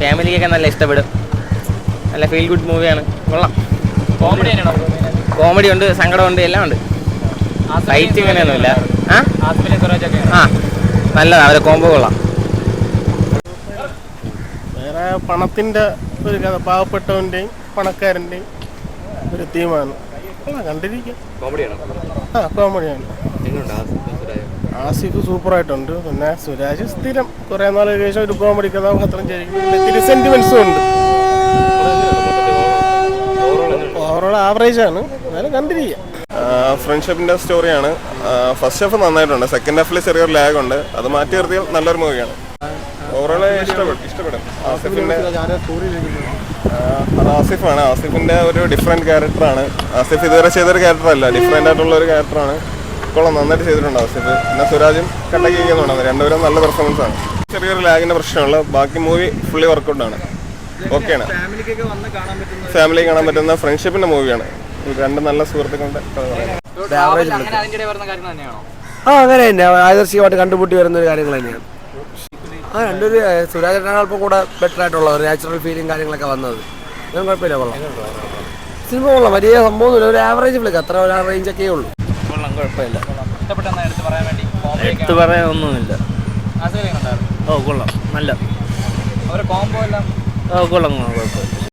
ഫാമിലിക്കൊക്കെ നല്ല ഇഷ്ടപ്പെടും. നല്ല ഫീൽ ഗുഡ് മൂവിയാണ്, കൊള്ളാം. കോമഡി ഉണ്ട്, സങ്കടമുണ്ട്, എല്ലാം ഉണ്ട്. ഫൈറ്റ് ഇങ്ങനെയൊന്നുമില്ല. ആ നല്ലതാണ്, അവരെ കോംബോ കൊള്ളാം. വേറെ പണത്തിൻ്റെ ഒരു കഥ, പാവപ്പെട്ടവൻ്റെയും പണക്കാരൻ്റെയും ഒരു തീമാണ്. കണ്ടിരിക്കാം. കോമഡിയാണ്. ആസിഫ് സൂപ്പറായിട്ടുണ്ട്. പിന്നെ സുരാജ് സ്ഥിരം കുറേ നാൾക്ക് ശേഷം ഒരു കോമഡി കഥാപാത്രം ചെയ്യും. ഇത്തിരി സെൻറ്റിമെൻസും ഉണ്ട്. ഓവറോൾ ആവറേജാണ്, എന്നാലും കണ്ടിരിക്കാം. ഫ്രണ്ട്ഷിപ്പിൻ്റെ സ്റ്റോറിയാണ്. ഫസ്റ്റ് ഹാഫ് നന്നായിട്ടുണ്ട്, സെക്കൻഡ് ഹാഫിൽ ചെറിയൊരു ലാഗ് ഉണ്ട്. അത് മാറ്റി നിർത്തിയാൽ നല്ലൊരു മൂവിയാണ്. ഓവറോൾ ഇഷ്ടപ്പെടും. ആസിഫാണ്. ആസിഫിൻ്റെ ഒരു ഡിഫറെൻറ്റ് ക്യാരക്ടറാണ്. ആസിഫ് ഇതുവരെ ചെയ്തൊരു ക്യാരക്ടറല്ല, ഡിഫറെൻ്റ് ആയിട്ടുള്ള ഒരു ക്യാരക്ടറാണ്. ഇപ്പോഴും നന്നായിട്ട് ചെയ്തിട്ടുണ്ട് ആസിഫ്. പിന്നെ സുരാജും കട്ടക്കിരിക്കുന്നുണ്ടാകുന്നത്, രണ്ടുപേരും നല്ല പെർഫോമൻസ് ആണ്. ചെറിയൊരു ലാഗിൻ്റെ പ്രശ്നമുള്ള, ബാക്കി മൂവി ഫുള്ളി വർക്കൗട്ടാണ്, ഓക്കെയാണ്. ഫാമിലി കാണാൻ പറ്റുന്ന ഫ്രണ്ട്ഷിപ്പിൻ്റെ മൂവിയാണ്. രണ്ട് നല്ല സുഹൃത്തുക്കളുടെ കഥ പറയാം. അങ്ങനെ തന്നെ ആദർശികമായിട്ട് കണ്ടുമുട്ടി വരുന്ന ഒരു കാര്യങ്ങൾ തന്നെയാണ്. രണ്ടൊരു സുരാജേട്ടനാണ് അല്പം കൂടെ ബെറ്റർ ആയിട്ടുള്ള ഒരു നാച്ചുറൽ ഫീലിംഗ് കാര്യങ്ങളൊക്കെ വന്നത്. ഞാൻ കുഴപ്പമില്ല, കൊള്ളാം. സിനിമ കൊള്ളാം, വലിയ സംഭവമൊന്നുമില്ല, ഒരു ആവറേജ് ഫ്ലിക്ക്, അത്ര ഒരു റേഞ്ചൊക്കെ ഉള്ളൂ. കൊള്ളാം, കുഴപ്പമില്ല. എടുത്ത് പറയാനൊന്നുമില്ല. കൊള്ളാം, നല്ല. കൊള്ളാം, കുഴപ്പമില്ല.